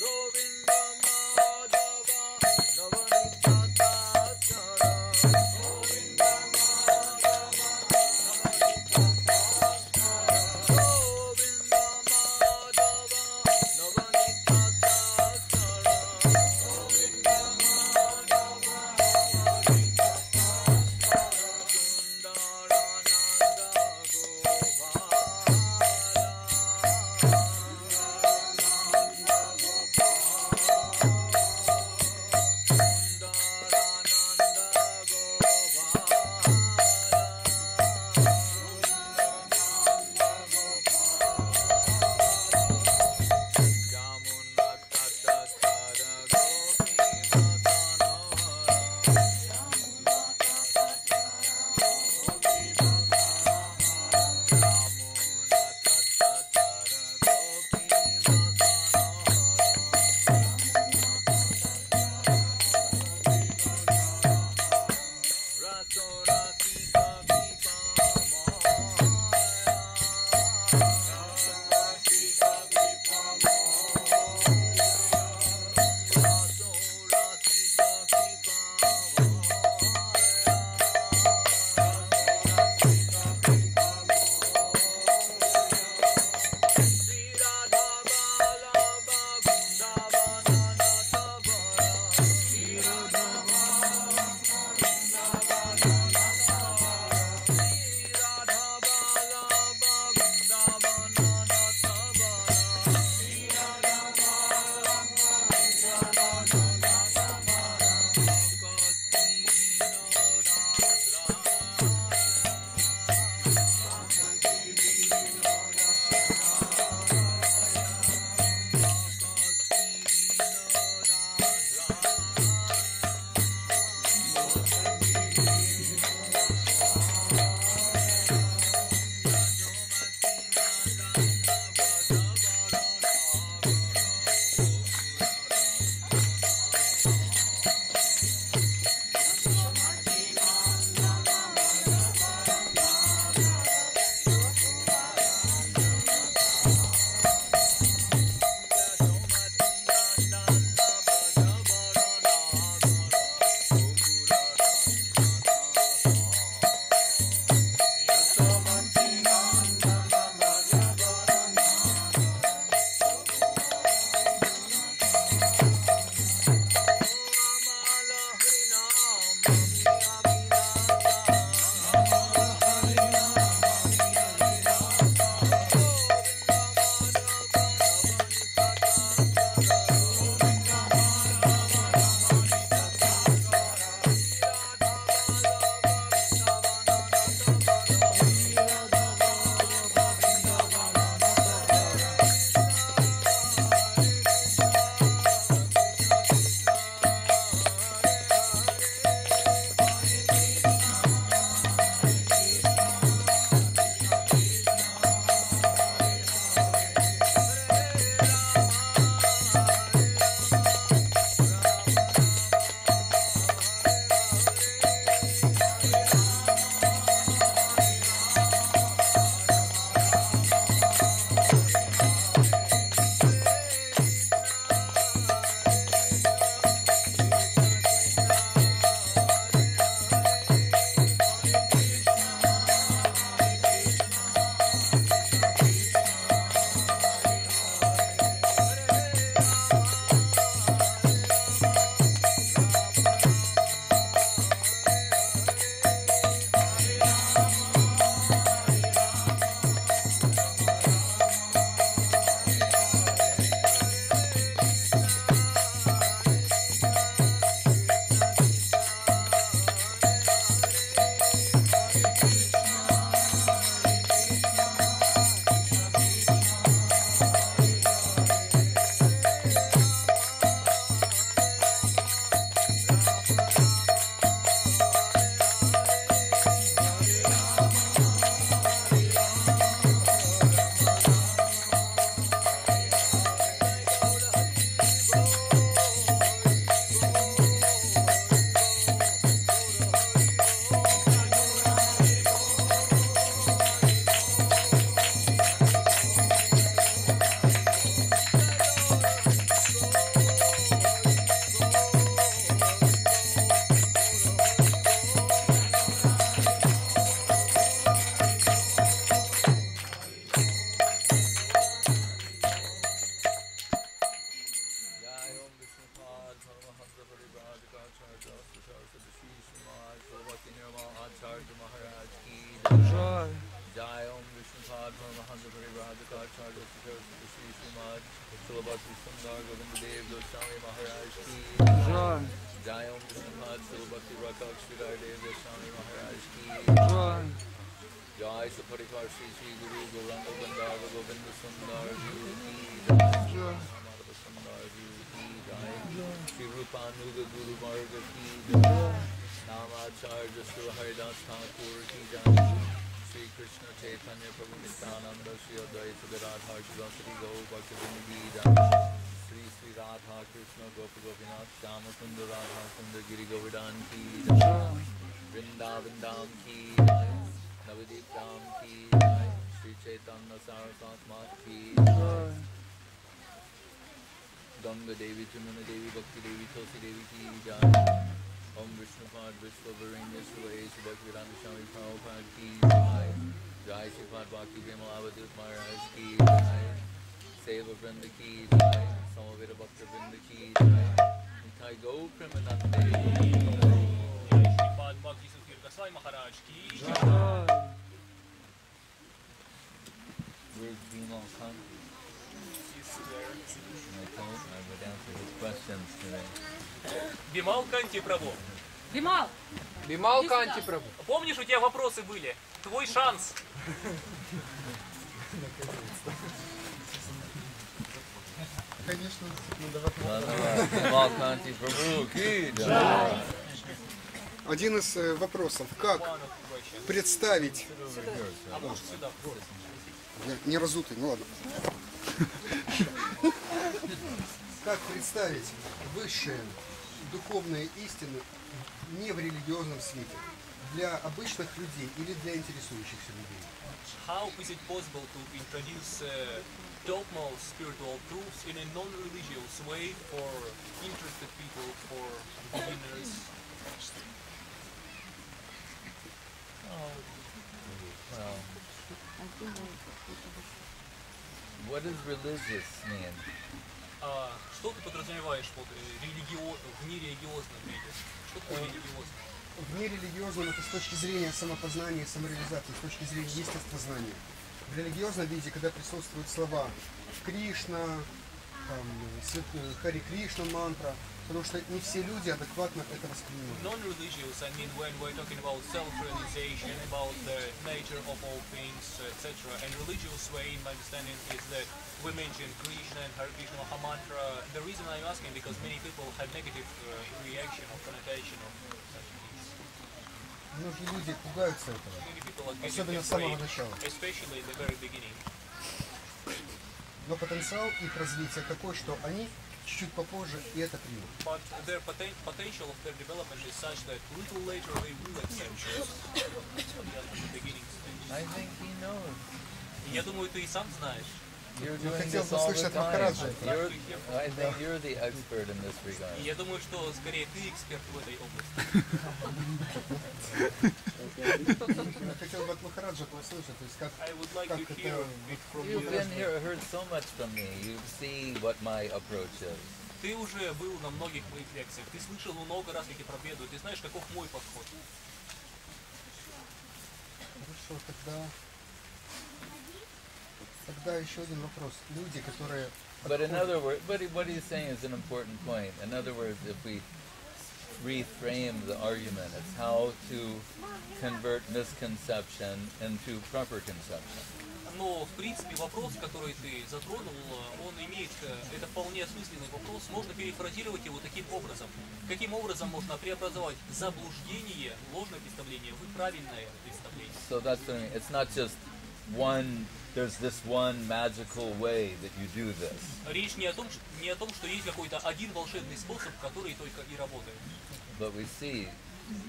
Govinda Jai. Jai Om Vishnupad Paramahansa Paribhadakacharya Saraswati Shri Srimad Sulabhakti Sundar Govinda Dev Goswami Maharaj Ki Jai. Jai Om Vishnupad Sulabhakti Rakak Sridhar Dev Goswami Maharaj Ki Jai. Jai Saparikar Shri Shri Guru Gauranga Gandharva Govinda Sundar Guru Ki Jai Madhava Sundar Guru Ki Jai Shri Rupanuga Guru Marga Ki Jai Namacharya Sri Haridas Thakur Ki Jai Shri Krishna Chaitanya Prabhu Nityananda Shri Advaita Gadadhar Shivasati Gaur Bhaktivinoda Ki Jai Shri Shri Radha Krishna Gopa Gopinath Shama Sundar Radha Sundar Giri Govardhan Ki Jai Vrindavan Dham Ki Jai Navadip Dham Ki Jai Shri Chaitanya Saraswat Mat Ki Jai Ganga Devi Jamuna Devi Bhakti Devi Tulsi Devi Ki Jai Om Vishnupad Vishwavaranya Suvai Subhaktivedanta Swami Prabhupada Ki Jai Jai Sripad Bhakti Vimalavadut Maharaj Ki Jai Seva Vrinda Ki Jai Samaveda Bhakta Vrinda Ki Jai Nitai Go Premanande Sripad Bhakti Sukir Goswami Maharaj Ki Jai. Where's Bimal Khan? He's there. I would answer his questions today. Бимал Канти Прабhu. Бимал! Бимал Канти Прабhu. Помнишь, у тебя вопросы были? Твой шанс. Конечно, Bimal Kanti Prabhu Ki Jai. один из вопросов. Как представить... А может сюда? Я не разутый, ну ладно. Как представить высшие духовные истины не в религиозном свете, для обычных людей или для интересующихся людей? How is it possible to introduce dogmal spiritual truths in a non-religious way for interested people, for beginners? Well, what does religious mean? Что ты подразумеваешь под в нерелигиозном виде? Что такое религиозно? В нерелигиозном это с точки зрения самопознания и самореализации, с точки зрения естествознания. В религиозном виде, когда присутствуют слова Кришна, Хари Кришна мантра, потому что не все люди адекватно это воспринимают. Non-religious, I mean, when we're talking about self-realization, about the nature of all things, etc. And religious way, in my understanding, is that we mention Krishna and Hare Krishna Mahamantra. The reason I'm asking because many people have negative reaction or connotation of such things. Многие люди пугаются этого, Many people are getting особенно с самого afraid, начала. especially in the very beginning. Но потенциал их развития такой, что они чуть-чуть попозже и это примут. But their potential of their development is such that little later they will accept this. The beginning stages. I think he knows. Я думаю, ты и сам знаешь. You're Я doing хотел this бы all the услышать от time. Махараджа. I think you're the expert in this regard. Я думаю, что скорее ты эксперт в этой области. Я хотел бы от Махараджа это услышать, то есть как I would like как to hear это it from You've you. been here, heard so much from me. You see what my approach is. Ты уже был на многих моих лекциях, ты слышал много раз, как я проповедую, ты знаешь, каков мой подход. Хорошо, тогда еще один вопрос. Люди, которые... But in other words, what he's saying is an important point. In other words, if we reframe the argument, it's how to convert misconception into proper conception. Но, в принципе, вопрос, который ты затронул, он имеет, это вполне осмысленный вопрос, можно перефразировать его таким образом. Каким образом можно преобразовать заблуждение, ложное представление в правильное представление? So that's the thing. It's not just one, there's this one magical way that you do this. Речь не о том, что есть какой-то один волшебный способ, который только и работает. But we see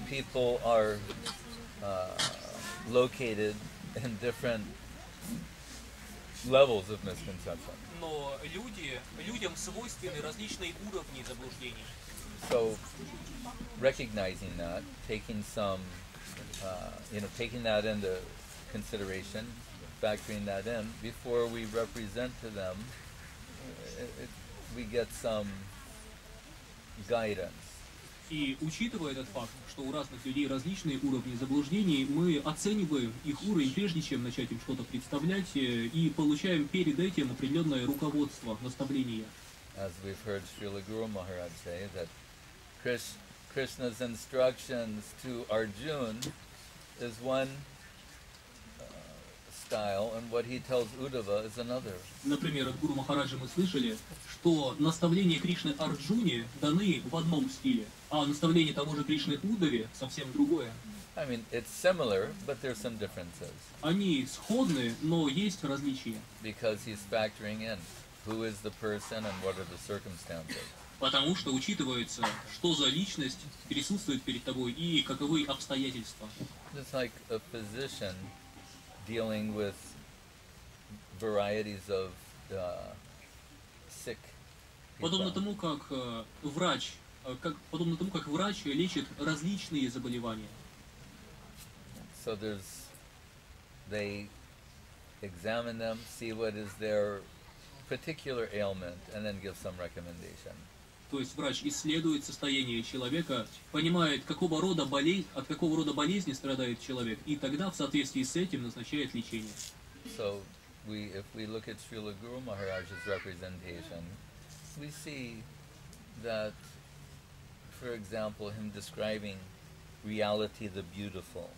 people are located in different levels of misconception. Но людям свойственны различные уровни заблуждений. So recognizing that, taking some, taking that into consideration, factoring that in before we represent to them, we get some guidance. И учитывая этот факт, что у разных людей различные уровни заблуждений, мы оцениваем их уровень, прежде чем начать им что-то представлять, и получаем перед этим определенное руководство, наставление. As we've heard Srila Guru Maharaj say, that Krishna's instructions to Arjuna is one style, and what he tells Uddhava is another. Например, от Гуру Махараджа мы слышали, что наставления Кришны Арджуне даны в одном стиле, а наставление того же Кришны Уддаве совсем другое. I mean, it's similar, but there's some differences. Они сходны, но есть различия. Because he's factoring in who is the person and what are the circumstances. Потому что учитывается, что за личность присутствует перед тобой и каковы обстоятельства. It's like a physician dealing with varieties of sick Подобно people. тому, как врач лечит различные заболевания. So they examine them, see what is their particular ailment, and then give some recommendation. То есть врач исследует состояние человека, понимает, от какого рода болезни страдает человек, и тогда в соответствии с этим назначает лечение. So if we look at Srila Guru Maharaj's representation, we see that, for example, him describing reality, the beautiful.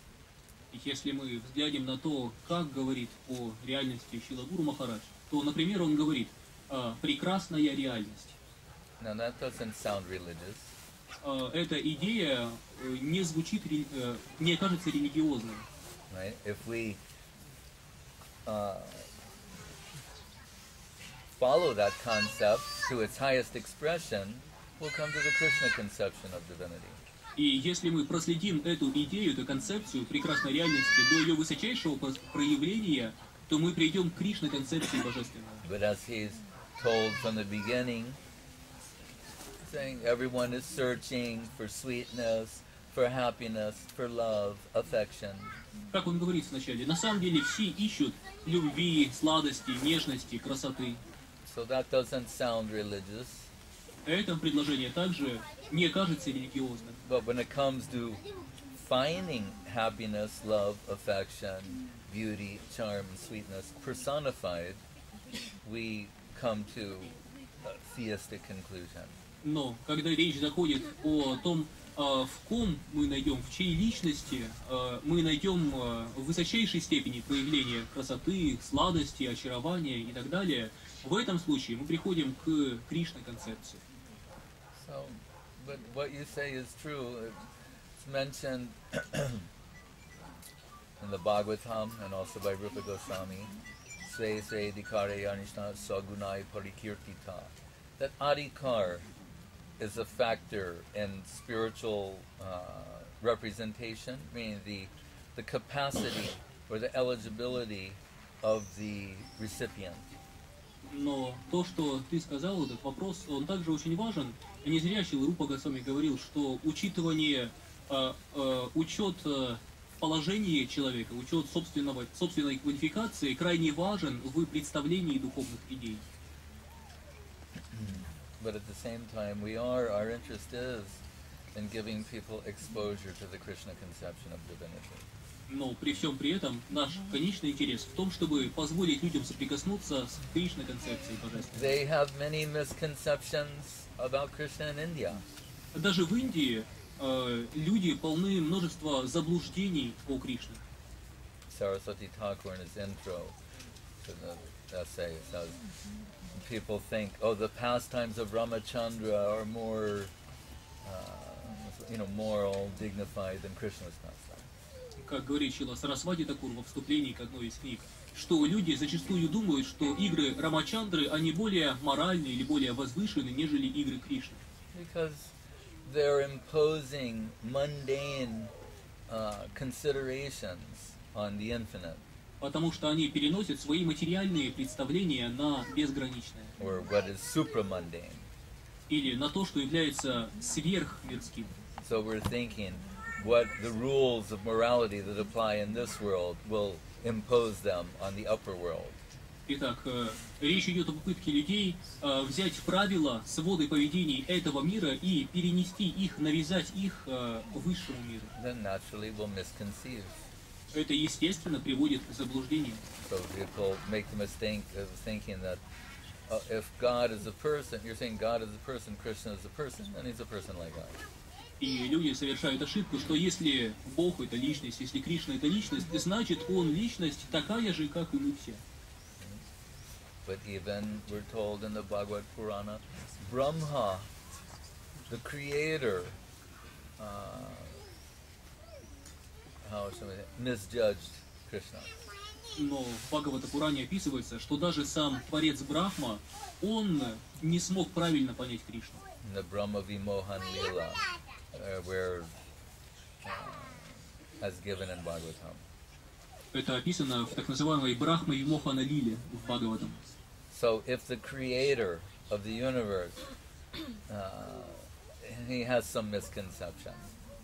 И если мы взглянем на то, как говорит о реальности Шрила Гуру Махарадж, то, например, он говорит «прекрасная реальность». Now that doesn't sound religious. Эта идея не звучит, не кажется религиозной. Right? If we follow that concept to its highest expression, we'll come to the Krishna conception of divinity. И если мы проследим эту идею, эту концепцию прекрасной реальности до ее высочайшего проявления, то мы придем к Кришне концепции божественного. But as he's told from the beginning, saying everyone is searching for sweetness, for happiness, for love, affection. Как он говорит вначале, на самом деле все ищут любви, сладости, нежности, красоты. So that doesn't sound religious. Это предложение также не кажется религиозным. But when it comes to finding happiness, love, affection, beauty, charm, and sweetness personified, we come to a theistic conclusion. Но когда речь заходит о том, в ком мы найдем, в чьей личности мы найдем в высочайшей степени проявление красоты, сладости, очарования и так далее, в этом случае мы приходим к Кришна концепции. So, but what you say is true. It's mentioned in the Bhagavatam and also by Rupa Goswami, Sve Sve Dikare Anishna Sagunai Parikirtita, that adhikar is a factor in spiritual representation, meaning the capacity or the eligibility of the recipient. Но то, что ты сказал, этот вопрос, он также очень важен. И не зря Шрила Рупа Госвами говорил, что учет положения человека, учет собственной квалификации крайне важен в представлении духовных идей. But at the same time, our interest is in giving people exposure to the Krishna conception of divinity. Но при всем при этом наш конечный интерес в том, чтобы позволить людям соприкоснуться с Кришна концепцией божественной. They have many misconceptions about Krishna in India. Даже в Индии люди полны множества заблуждений о Кришне. Saraswati Thakur in his intro to the essay says, people think, oh, the pastimes of Ramachandra are more, moral, dignified than Krishna's pastimes. Как говорит Шрила Сарасвати Такур во вступлении к одной из книг, что люди зачастую думают, что игры Рамачандры, они более моральны или более возвышены, нежели игры Кришны. Because they're imposing mundane considerations on the infinite. Потому что они переносят свои материальные представления на безграничное. Or what is supramundane. Или на то, что является сверхмирским. So we're thinking what the rules of morality that apply in this world will impose them on the upper world. Итак, речь идет о попытке людей взять правила, своды поведений этого мира и перенести их, навязать их высшему миру. Then naturally we'll misconceive. Это, естественно, приводит к заблуждению. So people make the mistake of thinking that if God is a person, you're saying God is a person, Krishna is a person, and he's a person like us. И люди совершают ошибку, что если Бог это личность, если Кришна это личность, значит он личность такая же, как и мы все. But even we're told in the Bhagavad Purana, Brahma, the creator, how should we say, misjudged Krishna. Но в Бхагавата Пуране описывается, что даже сам Творец Брахма, он не смог правильно понять Кришну. In the Brahma Vimohan Lila, where as given in Bhagavatam. Это описано в так называемой Брахма Вимохана Лиле в Бхагаватам. So if the creator of the universe, he has some misconception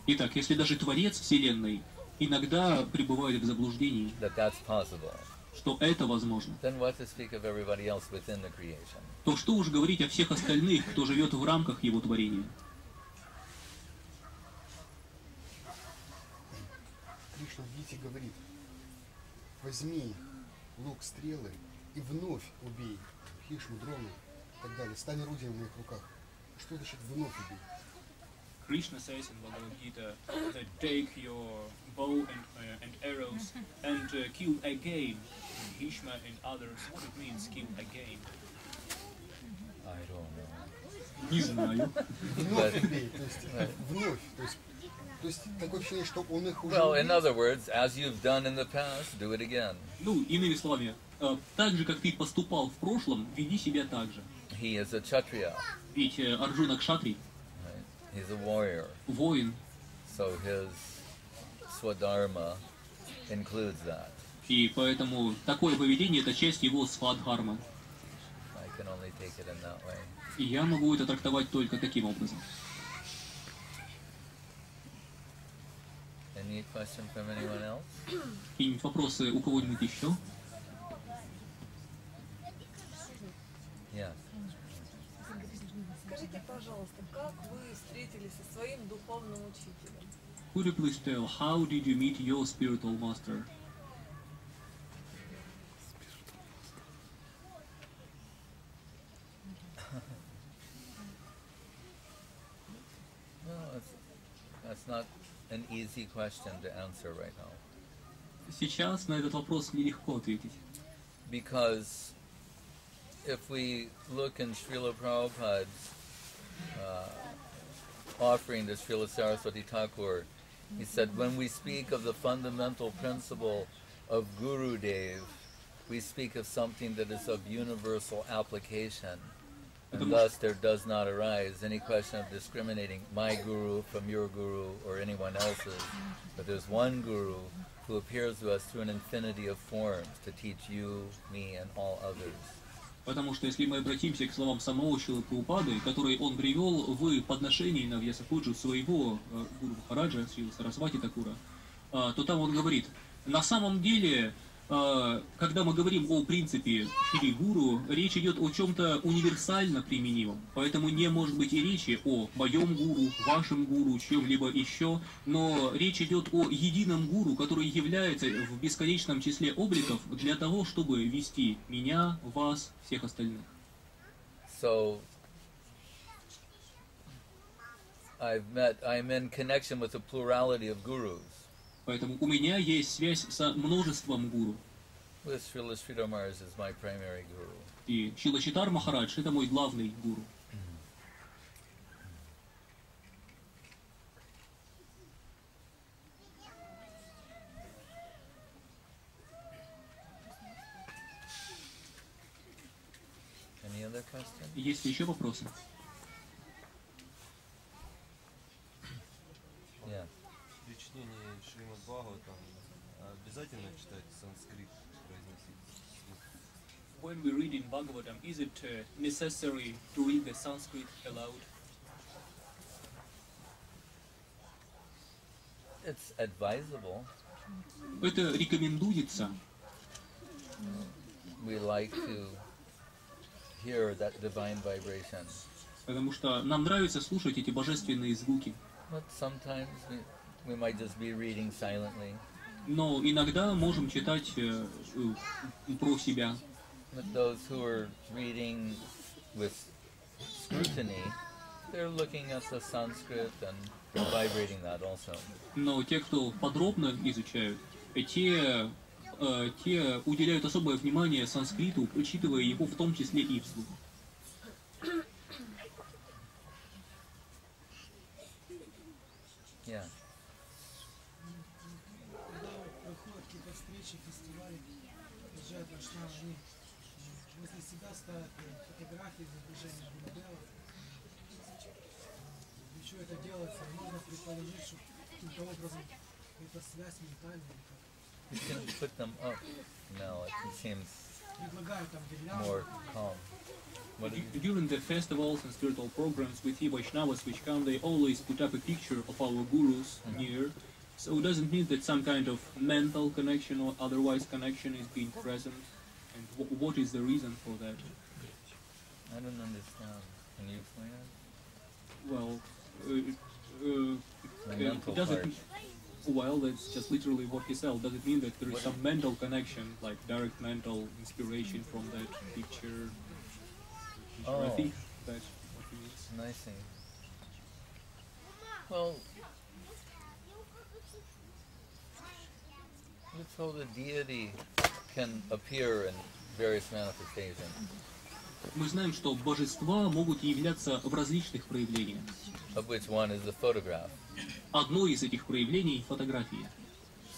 Итак, если даже Творец Вселенной иногда пребывает в заблуждении, that that's possible, что это возможно, then what to speak of everybody else within the creation? то что уж говорить о всех остальных, кто живет в рамках его творения. Кришна в Гите говорит: возьми лук, стрелы и вновь убей Хишму, Дрону и так далее. Стань орудием в моих руках. Что значит вновь убей? Krishna says in Bhagavad Gita that take your bow and arrows and kill again Bhishma and others. What it means, kill again? I don't know. Не знаю. Вновь убей. То есть вновь. То есть такое ощущение, что он их уже Well, in убил. other words, as you've done in the past, do it again. Ну, иными словами, так же, как ты поступал в прошлом, веди себя так же. He is a Kshatriya, Ведь Арджуна Кшатри, right? He's a warrior, воин, so his swadharma includes that. и поэтому такое поведение – это часть его свадхармы. I can only take it in that way. И я могу это трактовать только таким образом. Any question from anyone else? Какие-нибудь вопросы у кого-нибудь еще? Yes. Скажите, пожалуйста, как вы встретились со своим духовным учителем? Could you please tell, how did you meet your spiritual master? No, that's not an easy question to answer right now. Сейчас на этот вопрос нелегко ответить. Because if we look in Srila Prabhupada's offering to Srila Saraswati Thakur, he said, when we speak of the fundamental principle of Guru Dev, we speak of something that is of universal application. And thus there does not arise any question of discriminating my guru from your guru or anyone else's. But there's one guru who appears to us through an infinity of forms to teach you, me, and all others. Потому что если мы обратимся к словам самого Шрилы Прабхупады, которые он привел в подношении на Вьясапуджу своего гуру Махараджа, Шрила Сарасвати Такура, то там он говорит, на самом деле, когда мы говорим о принципе Шри Гуру, речь идет о чем-то универсально применимом. Поэтому не может быть и речи о моем гуру, вашем гуру, чем-либо еще, но речь идет о едином гуру, который является в бесконечном числе обликов для того, чтобы вести меня, вас, всех остальных. So I'm in connection with the plurality of gurus. Поэтому у меня есть связь со множеством гуру. With Srila Sridhar Maharaj is my primary guru. И Шрила Читар Махарадж – это мой главный гуру. Any other question? Есть ли еще вопросы? Yeah. При чтении Шримад Бхагаватам обязательно читать санскрит, произносить вслух? When we read in Bhagavatam, is it necessary to read the Sanskrit aloud? It's advisable. Это рекомендуется. we like to hear that divine vibration. Потому что нам нравится слушать эти божественные звуки. But sometimes we might just be reading silently. Но иногда можем читать про себя. But those who are reading with scrutiny, they're looking at the Sanskrit and they're vibrating that also. Но те, кто подробно изучают, те уделяют особое внимание санскриту, учитывая его в том числе и вслух. Yeah. Проходят какие-то встречи, фестивали, приезжают вайшнавы, они возле себя ставят фотографии, изображения Гурудева. Для чего это делается? Можно предположить, что каким-то образом это связь ментальная. You can put them up now. It seems Предлагают там гирлянды. more calm. What do you During the festivals and spiritual programs with the Vaishnavas which come, they always put up a picture of our gurus near. So it doesn't mean that some kind of mental connection or otherwise connection is being present. And what is the reason for that? I don't understand. Can you explain it? Well, The mental does part. it, well, that's just literally what he said. Does it mean that there is some mental connection, like direct mental inspiration from that picture? I think that's what it means. I see. Well, so the deity can appear in various manifestations. Мы знаем, что божества могут являться в различных проявлениях. Of which one is the photograph. Одно из этих проявлений — фотография.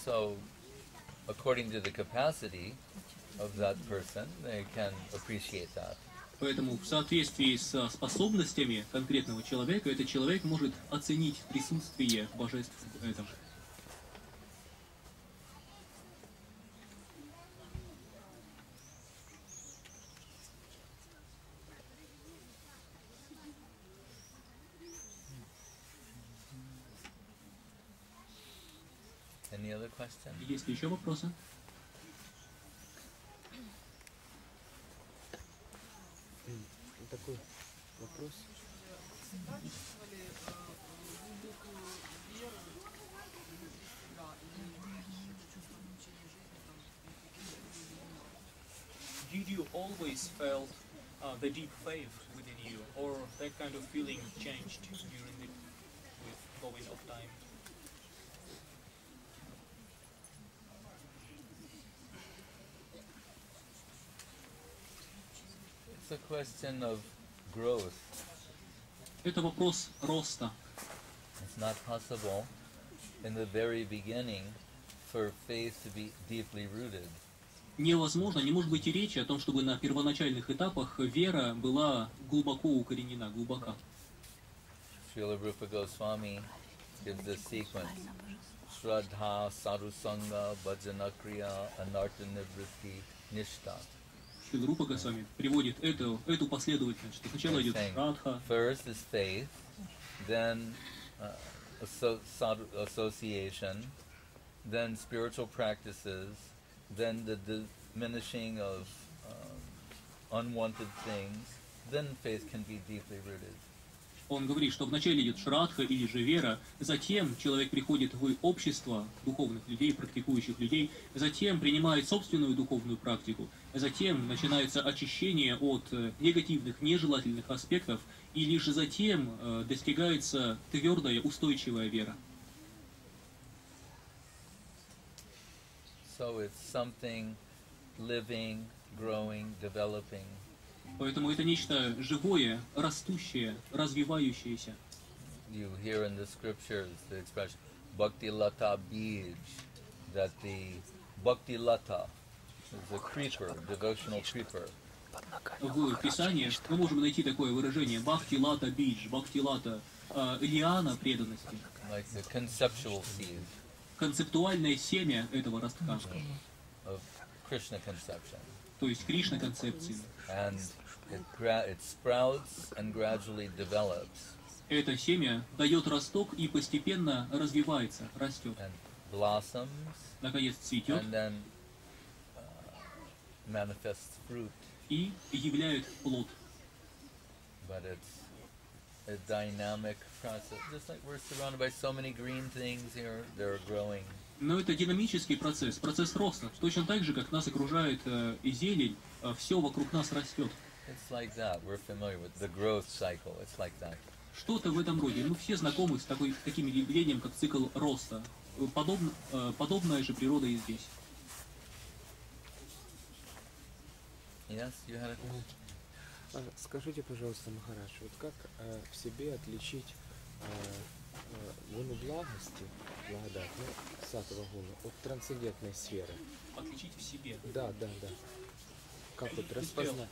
So, according to the capacity of that person, they can appreciate that. Поэтому в соответствии со способностями конкретного человека, этот человек может оценить присутствие божеств в этом. Any other question? Есть ли еще вопросы? Такой вопрос. Did you always felt the deep faith within you, or that kind of feeling changed during the with going of time? It's a question of growth. Это вопрос роста. It's not possible in the very beginning for faith to be deeply rooted. Невозможно, не может быть и речи о том, чтобы на первоначальных этапах вера была глубоко укоренена, глубока. Srila Rupa Goswami gives this sequence. Shraddha, Sadhusanga, Bhajanakriya, Anartha Nivritti, Nishta. Шрила Рупа Госвами приводит эту последовательность, что сначала идет шрадха. First is faith, then association, then spiritual practices, then the diminishing of unwanted things, then faith can be deeply rooted. Он говорит, что вначале идет шрадха или же вера, затем человек приходит в общество духовных людей, практикующих людей, затем принимает собственную духовную практику, затем начинается очищение от негативных, нежелательных аспектов, и лишь затем достигается твердая, устойчивая вера. So it's something living, growing, developing. Поэтому это нечто живое, растущее, развивающееся. You hear in the scriptures the expression Bhakti Lata Bij, that the Bhakti Lata is a creeper, devotional creeper. В Писании мы можем найти такое выражение «бхакти лата бидж», «бхакти лата» лиана преданности. Like the conceptual seed Концептуальное семя этого ростка, of Krishna conception. то есть Кришна концепции. And it sprouts and gradually develops Это семя дает росток и постепенно развивается, растет. and blossoms Наконец цветет, and then manifests fruit, и являет плод. but it's a dynamic process. Just like we're surrounded by so many green things here, they're growing. Но это динамический процесс, процесс роста. Точно так же, как нас окружает и зелень, все вокруг нас растет. It's like that. We're familiar with the growth cycle. It's like that. Что-то в этом роде. Ну, все знакомы с таким явлением, как цикл роста. Подобная же природа и здесь. Yes, you had a... Скажите, пожалуйста, Махарадж, вот как в себе отличить гуну благости, благодать, ну, сатва гуну, от трансцендентной сферы? Отличить в себе. Да. Как вот распознать?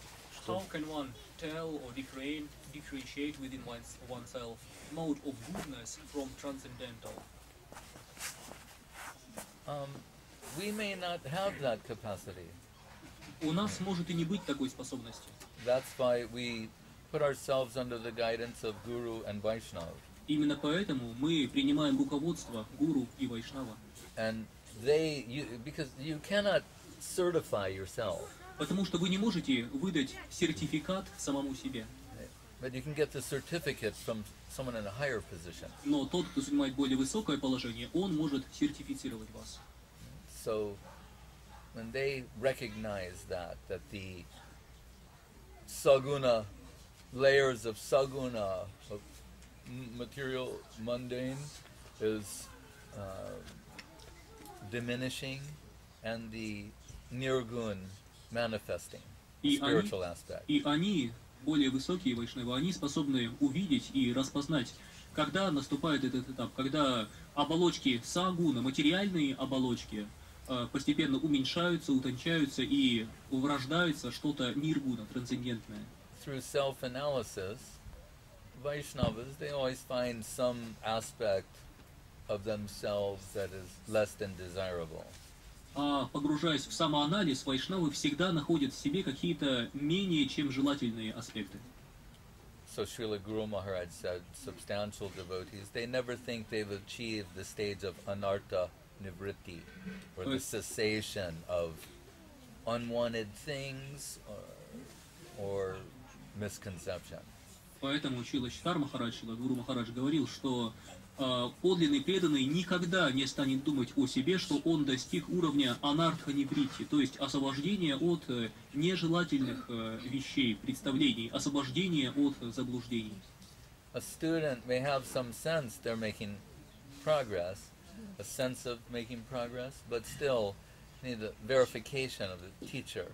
How can one tell or differentiate within oneself mode of goodness from transcendental? We may not have that capacity. У нас может и не быть такой способности. That's why we put ourselves under the guidance of Guru and Vaishnava. Именно поэтому мы принимаем руководство гуру и вайшнава. And because you cannot certify yourself. Потому что вы не можете выдать сертификат самому себе. But you can get the certificate from someone in a higher position. Но тот, кто занимает более высокое положение, он может сертифицировать вас. So when they recognize that the saguna, layers of saguna, of material mundane, is diminishing, and the nirgun manifesting, spiritual aspect. И они, более высокие вайшнавы, они способны увидеть и распознать, когда наступает этот этап, когда оболочки сагуна, материальные оболочки, постепенно уменьшаются, утончаются и врождается что-то ниргуна, трансцендентное. Through self-analysis, Vaishnavas, they always find some aspect of themselves that is less than desirable. А погружаясь в самоанализ, вайшнавы всегда находят в себе какие-то менее чем желательные аспекты. So Srila Guru Maharaj said, substantial devotees, they never think they've achieved the stage of anartha nivritti, or the cessation of unwanted things or misconception. Поэтому Чила Читар Махарадж, Гуру Махарадж говорил, что подлинный преданный никогда не станет думать о себе, что он достиг уровня анартха-ниврити, то есть освобождения от нежелательных вещей, представлений, освобождения от заблуждений. A student may have some sense they're making progress, a sense of making progress, but still need a verification of the teacher.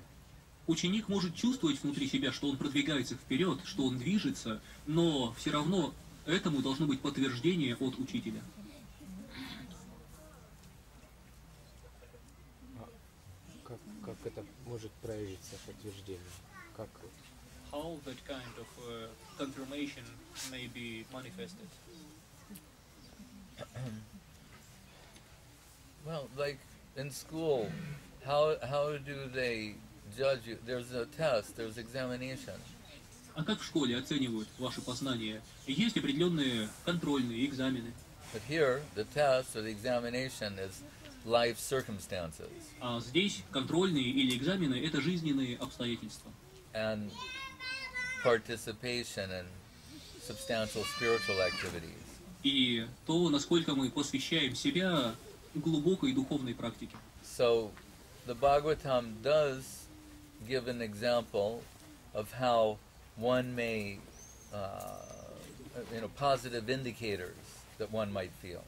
Ученик может чувствовать внутри себя, что он продвигается вперед, что он движется, но все равно этому должно быть подтверждение от учителя. Как это может проявиться, подтверждение? Как? How that kind of confirmation may be manifested? Well, like in school, how do they judge you? There's a test, there's examination. А как в школе оценивают ваши познания? Есть определенные контрольные экзамены. But here, the test or the examination is life circumstances. А здесь контрольные или экзамены – это жизненные обстоятельства. And participation in substantial spiritual activities. И то, насколько мы посвящаем себя глубокой духовной практике. So, the Bhagavatam does give an example of how one may, positive indicators that one might feel.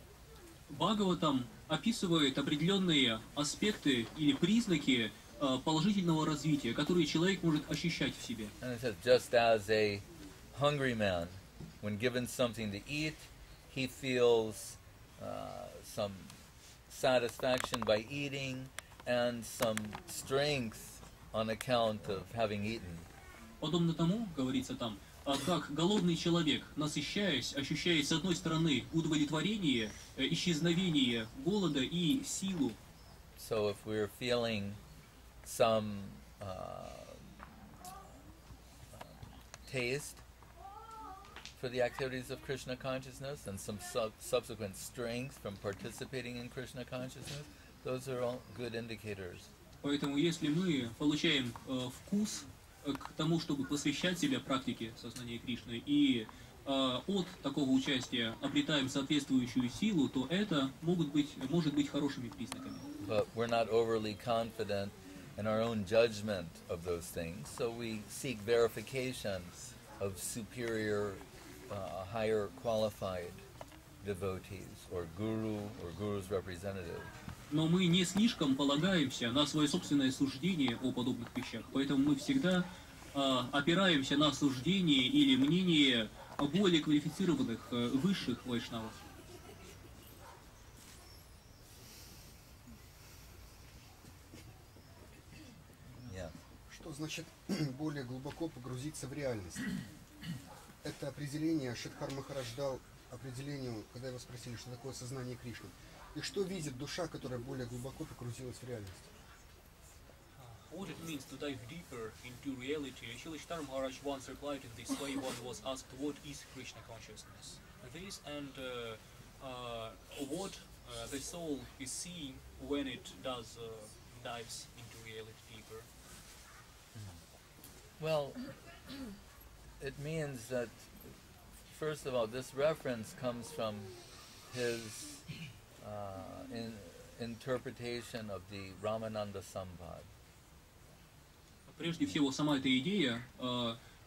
Бхагаватам описывает определенные аспекты или признаки положительного развития, которые человек может ощущать в себе. And it says, just as a hungry man, when given something to eat, he feels some satisfaction by eating and some strength on account of having eaten. Подобно тому, говорится там, как голодный человек, насыщаясь, ощущает с одной стороны удовлетворение, исчезновение голода и силу. So if we're feeling some taste for the activities of Krishna consciousness and some subsequent strength from participating in Krishna consciousness, those are all good indicators. Поэтому если мы получаем вкус к тому, чтобы посвящать себя практике сознания Кришны, и от такого участия обретаем соответствующую силу, то это может быть хорошими признаками. But we're not overly confident in our own judgment of those things, so we seek verification of superior, higher qualified devotees, or guru's representative. Но мы не слишком полагаемся на свое собственное суждение о подобных вещах, поэтому мы всегда опираемся на суждение или мнение более квалифицированных высших вайшнавов. Что значит более глубоко погрузиться в реальность? Это определение Шидхар Махарадж дал определению, когда его спросили, что такое сознание Кришны. И что видит душа, которая более глубоко погрузилась в реальность? What it means to dive deeper into reality, Shilashtar Maharaj once replied in this way when was asked what is Krishna consciousness. This and what the soul is seeing when it dives into reality deeper. Well, it means that, first of all, this reference comes from his interpretation of the Ramananda Sambad. Прежде всего, сама эта идея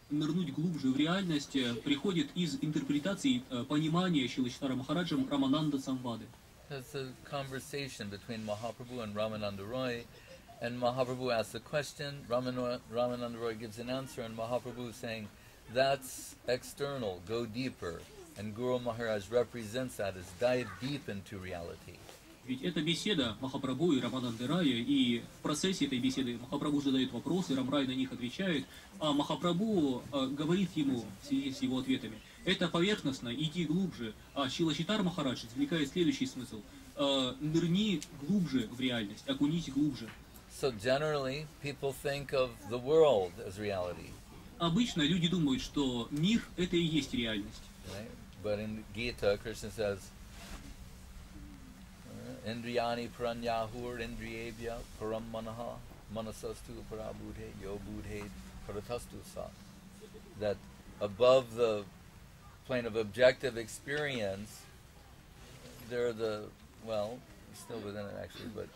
нырнуть глубже в реальность приходит из интерпретаций понимания Шилашитара Махараджем Рамананда Самвады. It's a conversation between Mahaprabhu and Ramananda Roy, and Mahaprabhu asks a question, Ramananda Roy gives an answer, and Mahaprabhu is saying, that's external, go deeper. And Guru Maharaj represents that as dive deep into reality. Ведь это беседа Махапрабху и Рамананды Рая, и в процессе этой беседы Махапрабху задает вопросы, Рамрай на них отвечает, а Махапрабху говорит ему в связи с его ответами: это поверхностно, иди глубже. А Шилашитар Махарадж извлекает следующий смысл: нырни глубже в реальность, окунись глубже. So generally, people think of the world as reality. Обычно люди думают, что мир — это и есть реальность. Right? But in Gita, Krishna says, Indriyani paranyahur indriyebhya param manaha manasastu parabudhe yo budhe paratastu sa. That above the plane of objective experience, they're still within it actually, but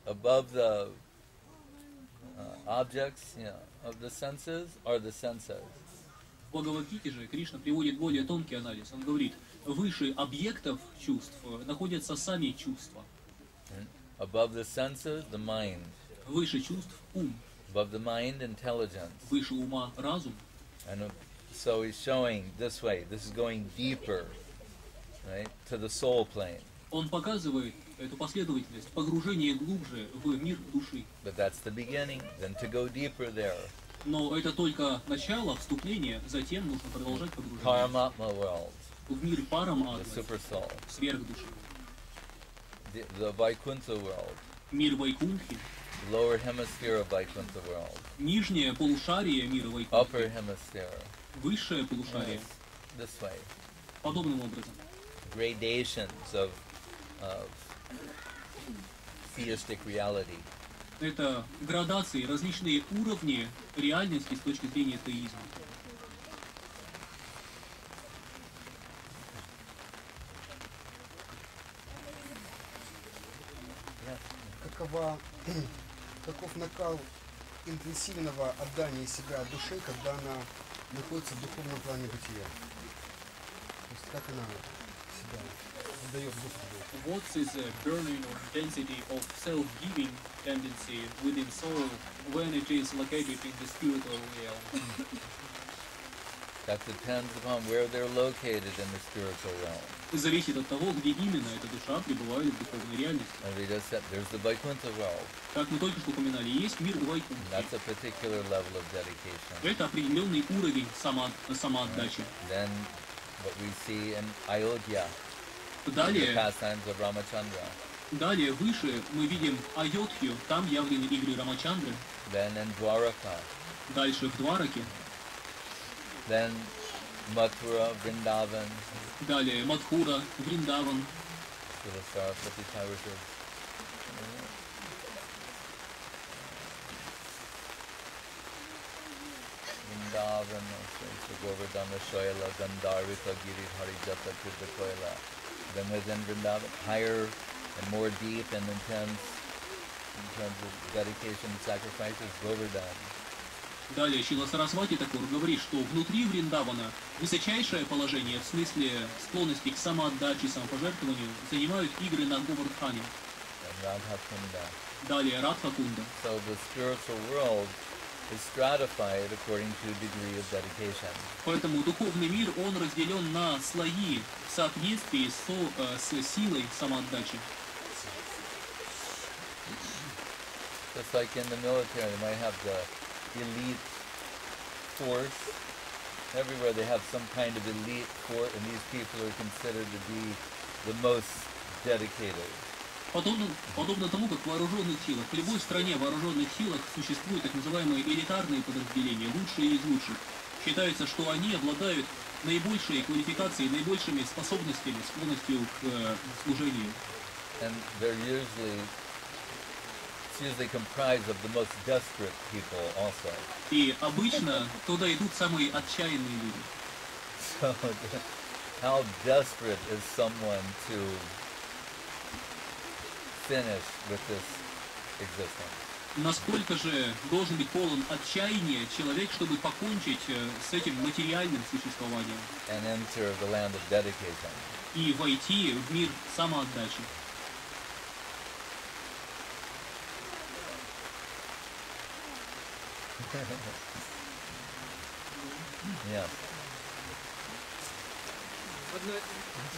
above the objects of the senses are the senses. В Бхагавад-гите же Кришна приводит более тонкий анализ. Он говорит, выше объектов чувств находятся сами чувства. Above the senses, the mind. Выше чувств — ум. Above the mind, intelligence. Выше ума — разум. And so he's showing this way. This is going deeper, right, to the soul plane. Он показывает эту последовательность погружения глубже в мир души. But that's the beginning. Then to go deeper there. Но это только начало, вступление, затем нужно продолжать погружение Paramatma world. в мир Параматмы, The super soul. сверхдуши. The Vaikuntha world. Мир Вайкунтхи. Lower hemisphere of Vaikuntha world. Нижнее полушарие мира Вайкунтхи. Upper hemisphere. Высшее полушарие. This way. Подобным образом. Gradations of theistic reality. Это градации, различные уровни реальности с точки зрения теизма. Каков накал интенсивного отдания себя душе, когда она находится в духовном плане бытия? То есть как она себя отдает духу? What is the burning or intensity of self-giving tendency within soul when it is located in the spiritual realm? That depends upon where they're located in the spiritual realm. Зависит от того, где именно эта душа пребывает в духовной реальности. And we just said there's the Vaikuntha world. Как мы только что упоминали, есть мир Вайкунтхи. That's a particular level of dedication. Это определенный уровень самоотдачи. Then what we see in Ayodhya, the Далее, pastimes of Ramachandra. далее выше мы видим Айодхью, там явлены игры Рамачандры. Then in Dwaraka. Дальше в Двараке. Then Mathura, Vrindavan. Далее Мадхура, Вриндаван. Vrindavan, Govardhana Shoila, Gandharvika Giridhari Jata Tirtha Koila. Then within Vrindavan, higher and more deep and intense in terms of dedication and sacrifices, Govardhan. Далее Шрила Сарасвати Такур говорит, что внутри Вриндавана высочайшее положение в смысле склонности к самоотдаче, самопожертвованию занимают игры на Говардхане. Далее Радха-кунда. So the spiritual world is stratified according to degree of dedication. Поэтому духовный мир, он разделен на слои в соответствии с силой самоотдачи. Just like in the military, they might have the elite force. Everywhere they have some kind of elite force, and these people are considered to be the most dedicated. Подобно тому, как в вооруженных силах, в любой стране в вооруженных силах существуют так называемые элитарные подразделения, лучшие из лучших. Считается, что они обладают наибольшей квалификацией, наибольшими способностями, склонностью к служению. And they're usually comprised of the most desperate people also. И обычно туда идут самые отчаянные люди. So, how desperate is someone to finish with this existence? Насколько же должен быть полон отчаяния человек, чтобы покончить с этим материальным существованием and enter the land of dedication. И войти в мир самоотдачи? Yeah. В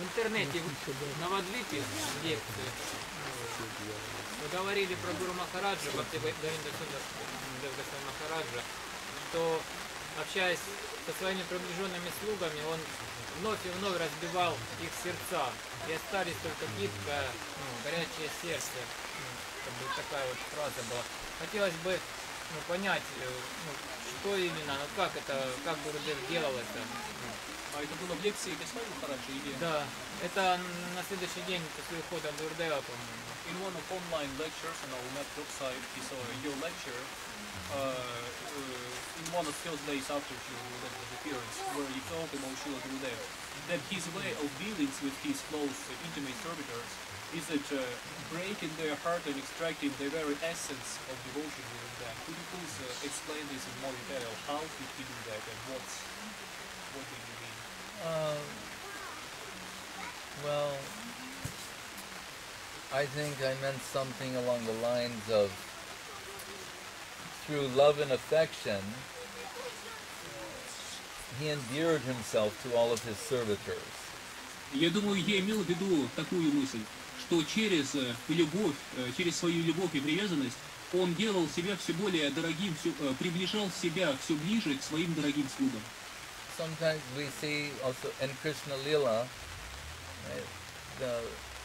интернете на Вадвипе лекции говорили про Гуру Махараджа, Бхактивинода Махараджа, что, общаясь со своими приближенными слугами, он вновь и вновь разбивал их сердца, и остались только гибкое, горячее сердце. Как бы такая вот фраза была. Хотелось бы понять, что именно, как Гурудев делал это. А это было в лекции Кесвай Махараджа или? Да, это на следующий день после ухода Гурудева, по-моему. In one of online lectures on our network site, he saw your lecture in one of those days after Gurudev's disappearance, where you told about Srila Gurudev that his way of dealing with his close, intimate servitors is that breaking their heart and extracting the very essence of devotion within them. Could you please explain this in more detail? How did he do that, and what did he mean? Well, I think I meant something along the lines of, through love and affection, he endeared himself to all of his servitors. Я думаю, я имел в виду такую мысль, что через любовь, через свою любовь и привязанность он делал себя все более дорогим, приближал себя все ближе к своим дорогим слугам. Sometimes we see also in Krishna Lila, right, the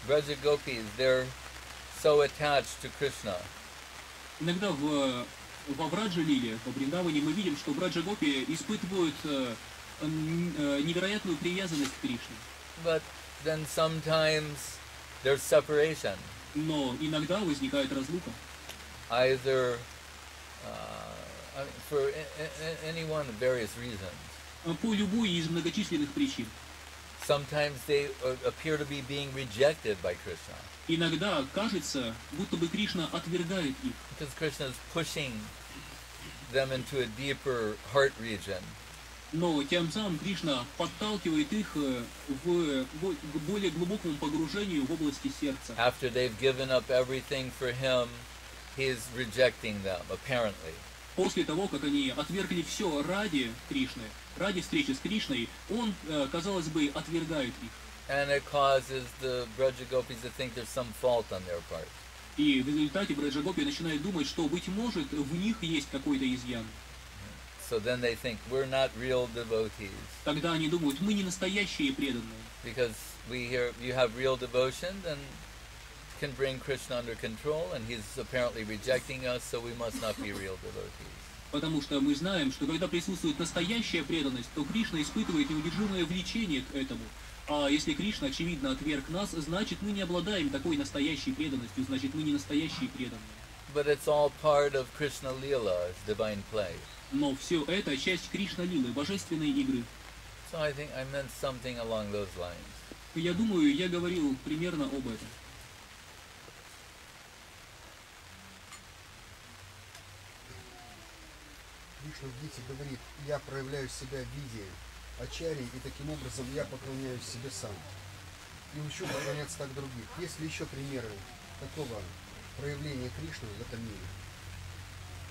Braja Gopis, they're so attached to Krishna. Иногда во Враджа-лиле, во Вриндаване, мы видим, что Браджа-гопи испытывают невероятную привязанность к Кришне. But then sometimes there's separation. Но иногда возникает разлука. Either for any one of various reasons. По любой из многочисленных причин. Sometimes they appear to be being rejected by Krishna. Иногда кажется, будто бы Кришна отвергает их. Because Krishna is pushing them into a deeper heart region. Но тем самым Кришна подталкивает их к более глубокому погружению в области сердца. After they've given up everything for him, he is rejecting them, apparently. После того, как они отвергли все ради Кришны, ради встречи с Кришной, он, казалось бы, отвергает их. And it causes the Braja Gopis to think there's some fault on their part. И в результате Браджа-гопи начинают думать, что, быть может, в них есть какой-то изъян. So then they think we're not real devotees. Тогда они думают, мы не настоящие преданные. Because you have real devotion, then can bring Krishna under control, and he's apparently rejecting us, so we must not be real devotees. Потому что мы знаем, что когда присутствует настоящая преданность, то Кришна испытывает неудержимое влечение к этому. А если Кришна, очевидно, отверг нас, значит, мы не обладаем такой настоящей преданностью, значит, мы не настоящие преданные. But it's all part of Krishna Lila, it's divine play. Но все это часть Кришна-лилы, божественной игры. So I think I meant something along those lines. Я думаю, я говорил примерно об этом. Кришна в Гите говорит: я проявляю себя в виде ачарьи, и таким образом я поклоняюсь себе сам. И учу поклоняться так других. Есть ли еще примеры такого проявления Кришны в этом мире?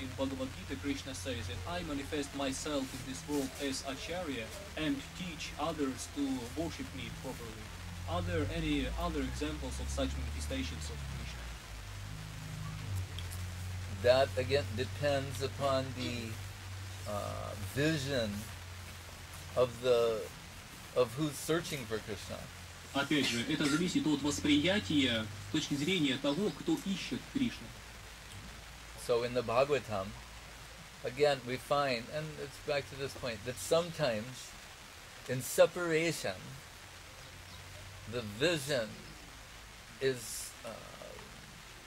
In Bhagavad Gita, Krishna says that I manifest myself in this world as Acharya and teach others to worship me properly. Are there any other examples of such manifestations of Krishna? That again depends upon the vision of who's searching for Krishna. Опять же, это зависит от восприятия с точки зрения того, кто ищет Кришну. So in the Bhagavatam, again we find, and it's back to this point, that sometimes in separation, the vision is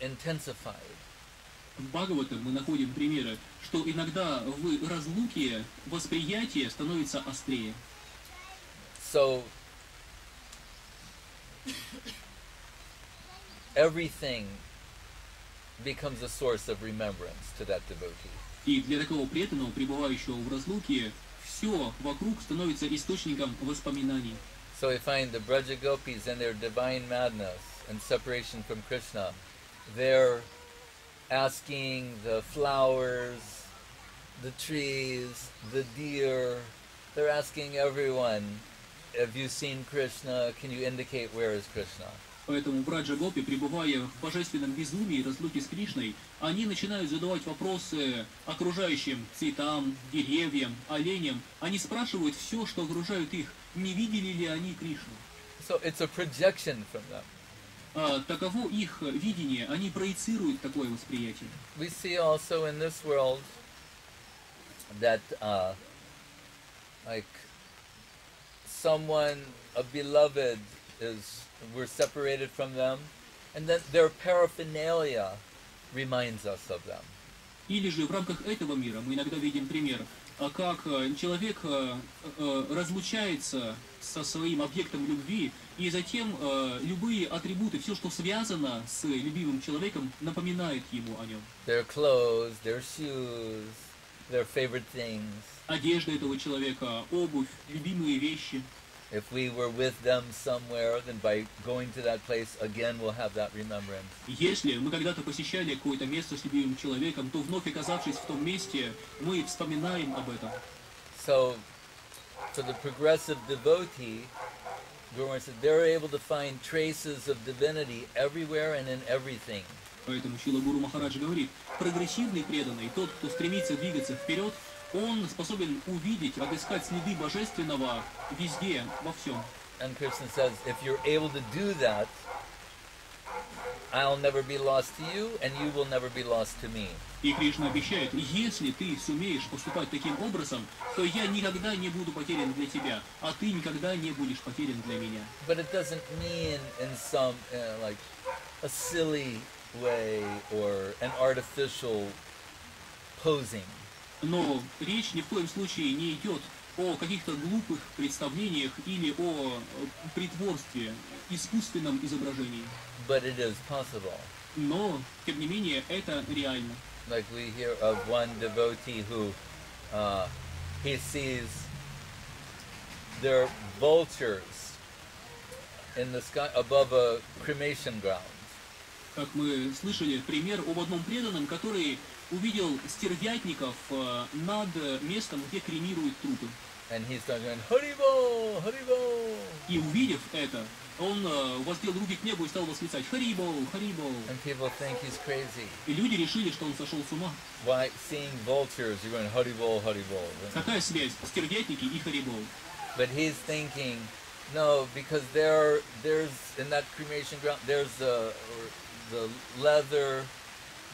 intensified. В Бхагаватам мы находим примеры, что иногда в разлуке восприятие становится острее. So everything becomes a source of remembrance to that devotee. И для такого преданного, пребывающего в разлуке, все вокруг становится источником воспоминаний. So we find the Braja Gopis and their divine madness and separation from Krishna. They're asking the flowers, the trees, the deer, they're asking everyone, have you seen Krishna? Can you indicate where is Krishna? Поэтому Браджа Гопи, пребывая в божественном безумии разлуки с Кришной, они начинают задавать вопросы окружающим цветам, деревьям, оленям. Они спрашивают все, что окружают их, не видели ли они Кришну. So it's a projection from them. Таково их видение, они проецируют такое восприятие. We see also in this world that like someone, a beloved, we're separated from them, and then their paraphernalia reminds us of them. Или же в рамках этого мира мы иногда видим пример, как человек разлучается со своим объектом любви, и затем любые атрибуты, все, что связано с любимым человеком, напоминает ему о нем. Their clothes, their shoes, their favorite things. Одежда этого человека, обувь, любимые вещи. If we were with them somewhere, then by going to that place again we'll have that remembrance. Если мы когда-то посещали какое-то место с любимым человеком, то вновь оказавшись в том месте, мы вспоминаем об этом. So, for the progressive devotee, Guru said they're able to find traces of divinity everywhere and in everything. Поэтому Шрила Гуру Махарадж говорит, прогрессивный преданный, тот, кто стремится двигаться вперед, он способен увидеть, отыскать следы божественного везде, во всем. And Krishna says, if you're able to do that, I'll never be lost to you, and you will never be lost to me. И Кришна обещает, если ты сумеешь поступать таким образом, то я никогда не буду потерян для тебя, а ты никогда не будешь потерян для меня. But it doesn't mean in some like a silly way or an artificial posing. Но речь ни в коем случае не идет о каких-то глупых представлениях или о притворстве, искусственном изображении. But it is possible. Но, тем не менее, это реально. Like we hear of one devotee who he sees there are vultures in the sky above a cremation ground. Как мы слышали, пример об одном преданном, который увидел стервятников над местом, где кремируют трупы. And he started going, Haribol, Haribol. И увидев это, он воздел руки к небу и стал восклицать «Харибол, Харибол». And people think he's crazy. И люди решили, что он сошел с ума. Why, seeing vultures, you're going Haribol, Haribol. Какая связь? Стервятники и Харибол. But he's thinking, no, because there's in that cremation ground, there's the leather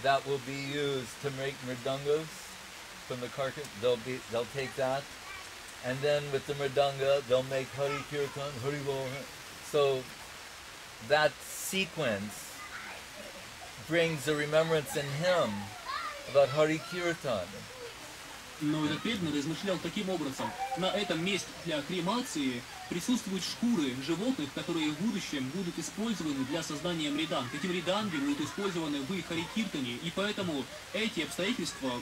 that will be used to make mridangas from the carcass. They'll take that, and then with the mridanga they'll make Hari Kirtan, Hari Bol. So that sequence brings a remembrance in him about Hari Kirtan. Но этот преданный размышлял таким образом. На этом месте для кремации присутствуют шкуры животных, которые в будущем будут использованы для создания мриданг. Эти мриданги будут использованы в Хари Киртане, и поэтому эти обстоятельства